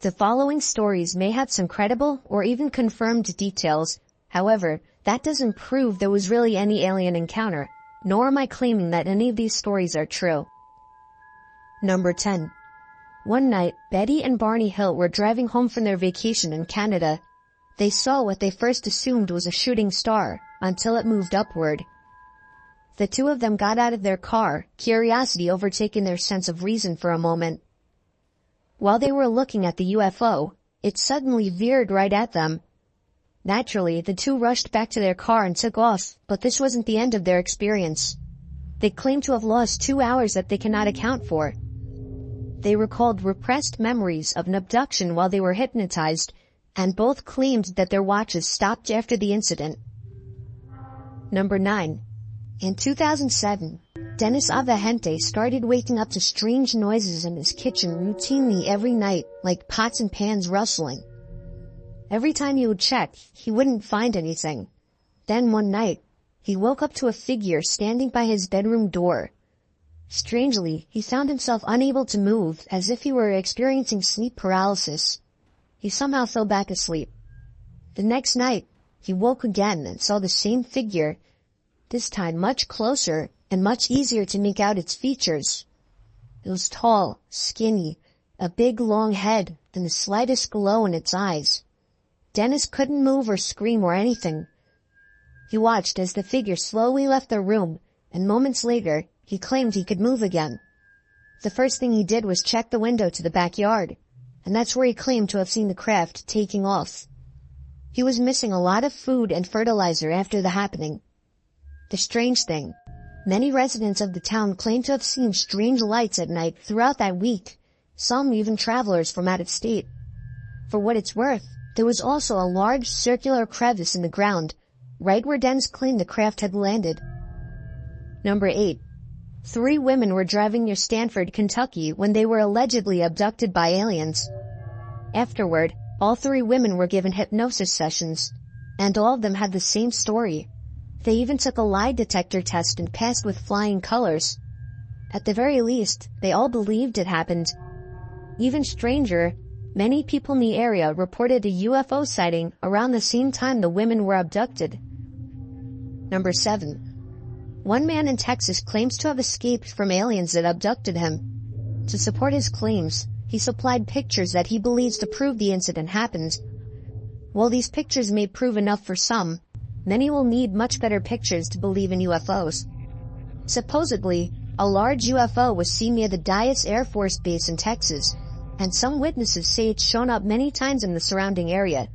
The following stories may have some credible or even confirmed details. However, that doesn't prove there was really any alien encounter, nor am I claiming that any of these stories are true. Number 10. One night, Betty and Barney Hill were driving home from their vacation in Canada. They saw what they first assumed was a shooting star, until it moved upward. The two of them got out of their car, curiosity overtaking their sense of reason for a moment. While they were looking at the UFO, it suddenly veered right at them. Naturally, the two rushed back to their car and took off, but this wasn't the end of their experience. They claimed to have lost 2 hours that they cannot account for. They recalled repressed memories of an abduction while they were hypnotized, and both claimed that their watches stopped after the incident. Number 9. In 2007, Dennis Avahente started waking up to strange noises in his kitchen routinely every night, like pots and pans rustling. Every time he would check, he wouldn't find anything. Then one night, he woke up to a figure standing by his bedroom door. Strangely, he found himself unable to move, as if he were experiencing sleep paralysis. He somehow fell back asleep. The next night, he woke again and saw the same figure, this time much closer and much easier to make out its features. It was tall, skinny, a big long head, and the slightest glow in its eyes. Dennis couldn't move or scream or anything. He watched as the figure slowly left the room, and moments later, he claimed he could move again. The first thing he did was check the window to the backyard, and that's where he claimed to have seen the craft taking off. He was missing a lot of food and fertilizer after the happening. The strange thing, many residents of the town claim to have seen strange lights at night throughout that week, some even travelers from out of state. For what it's worth, there was also a large circular crevice in the ground, right where Dennis claimed the craft had landed. Number 8. 3 women were driving near Stanford, Kentucky when they were allegedly abducted by aliens. Afterward, all 3 women were given hypnosis sessions, and all of them had the same story. They even took a lie detector test and passed with flying colors. At the very least, they all believed it happened. Even stranger, many people in the area reported a UFO sighting around the same time the women were abducted. Number 7. One man in Texas claims to have escaped from aliens that abducted him. To support his claims, he supplied pictures that he believes to prove the incident happened. While these pictures may prove enough for some, many will need much better pictures to believe in UFOs. Supposedly, a large UFO was seen near the Dyess Air Force Base in Texas, and some witnesses say it's shown up many times in the surrounding area.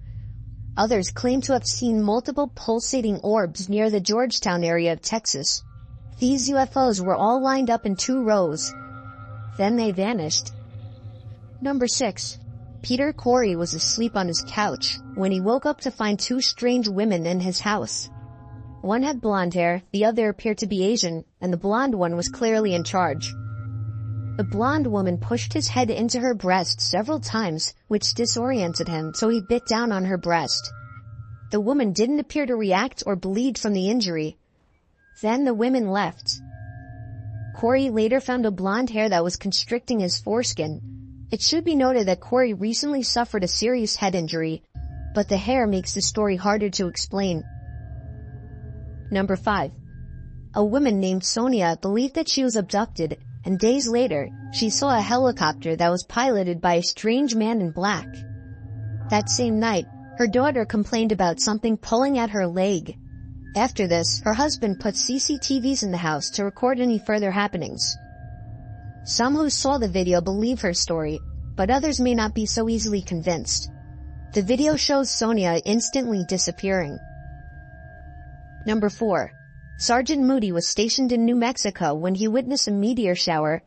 Others claim to have seen multiple pulsating orbs near the Georgetown area of Texas. These UFOs were all lined up in 2 rows. Then they vanished. Number 6. Peter Corey was asleep on his couch when he woke up to find 2 strange women in his house. One had blonde hair, the other appeared to be Asian, and the blonde one was clearly in charge. The blonde woman pushed his head into her breast several times, which disoriented him, so he bit down on her breast. The woman didn't appear to react or bleed from the injury. Then the women left. Corey later found a blonde hair that was constricting his foreskin. It should be noted that Corey recently suffered a serious head injury, but the hair makes the story harder to explain. Number 5. A woman named Sonia believed that she was abducted, and days later, she saw a helicopter that was piloted by a strange man in black. That same night, her daughter complained about something pulling at her leg. After this, her husband put CCTVs in the house to record any further happenings. Some who saw the video believe her story, but others may not be so easily convinced. The video shows Sonia instantly disappearing. Number 4. Sergeant Moody was stationed in New Mexico when he witnessed a meteor shower.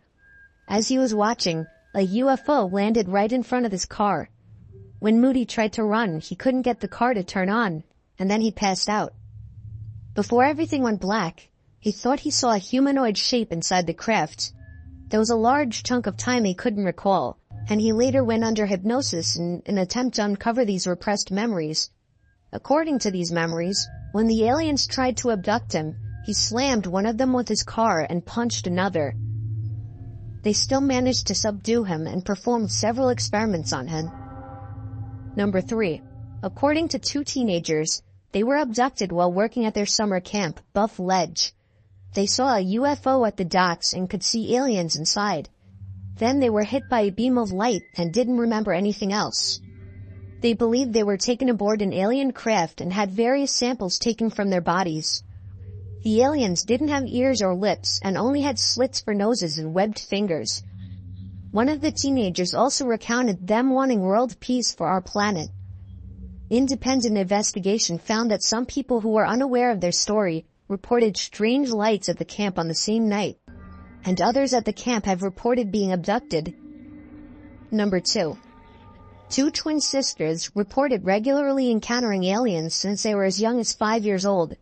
As he was watching, a UFO landed right in front of his car. When Moody tried to run, he couldn't get the car to turn on, and then he passed out. Before everything went black, he thought he saw a humanoid shape inside the craft. There was a large chunk of time he couldn't recall, and he later went under hypnosis in an attempt to uncover these repressed memories. According to these memories, when the aliens tried to abduct him, he slammed one of them with his car and punched another. They still managed to subdue him and performed several experiments on him, Number 3. According to 2 teenagers, they were abducted while working at their summer camp, Buff Ledge. They saw a UFO at the docks and could see aliens inside. Then they were hit by a beam of light and didn't remember anything else. They believed they were taken aboard an alien craft and had various samples taken from their bodies. The aliens didn't have ears or lips and only had slits for noses and webbed fingers. One of the teenagers also recounted them wanting world peace for our planet. Independent investigation found that some people who were unaware of their story reported strange lights at the camp on the same night, and others at the camp have reported being abducted. Number 2. 2 twin sisters reported regularly encountering aliens since they were as young as 5 years old.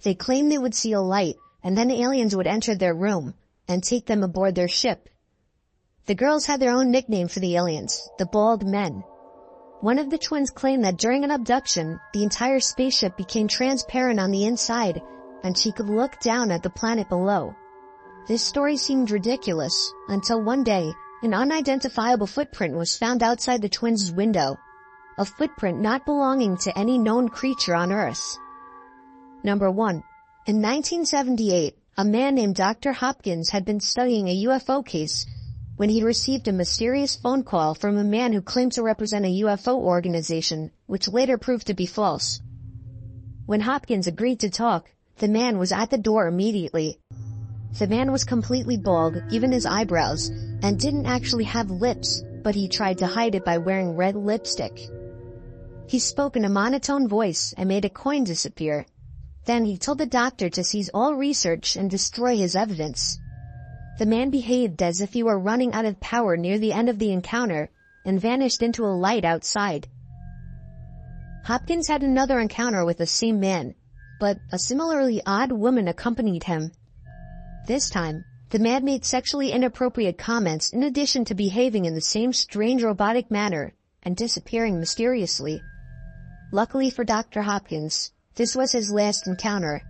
They claimed they would see a light, and then aliens would enter their room and take them aboard their ship. The girls had their own nickname for the aliens, the Bald Men. One of the twins claimed that during an abduction, the entire spaceship became transparent on the inside, and she could look down at the planet below. This story seemed ridiculous, until one day, an unidentifiable footprint was found outside the twins' window. A footprint not belonging to any known creature on Earth. Number 1. In 1978, a man named Dr. Hopkins had been studying a UFO case when he received a mysterious phone call from a man who claimed to represent a UFO organization, which later proved to be false. When Hopkins agreed to talk, the man was at the door immediately. The man was completely bald, even his eyebrows, and didn't actually have lips, but he tried to hide it by wearing red lipstick. He spoke in a monotone voice and made a coin disappear. Then he told the doctor to seize all research and destroy his evidence. The man behaved as if he were running out of power near the end of the encounter and vanished into a light outside. Hopkins had another encounter with the same man, but a similarly odd woman accompanied him. This time, the man made sexually inappropriate comments in addition to behaving in the same strange robotic manner and disappearing mysteriously. Luckily for Dr. Hopkins, this was his last encounter.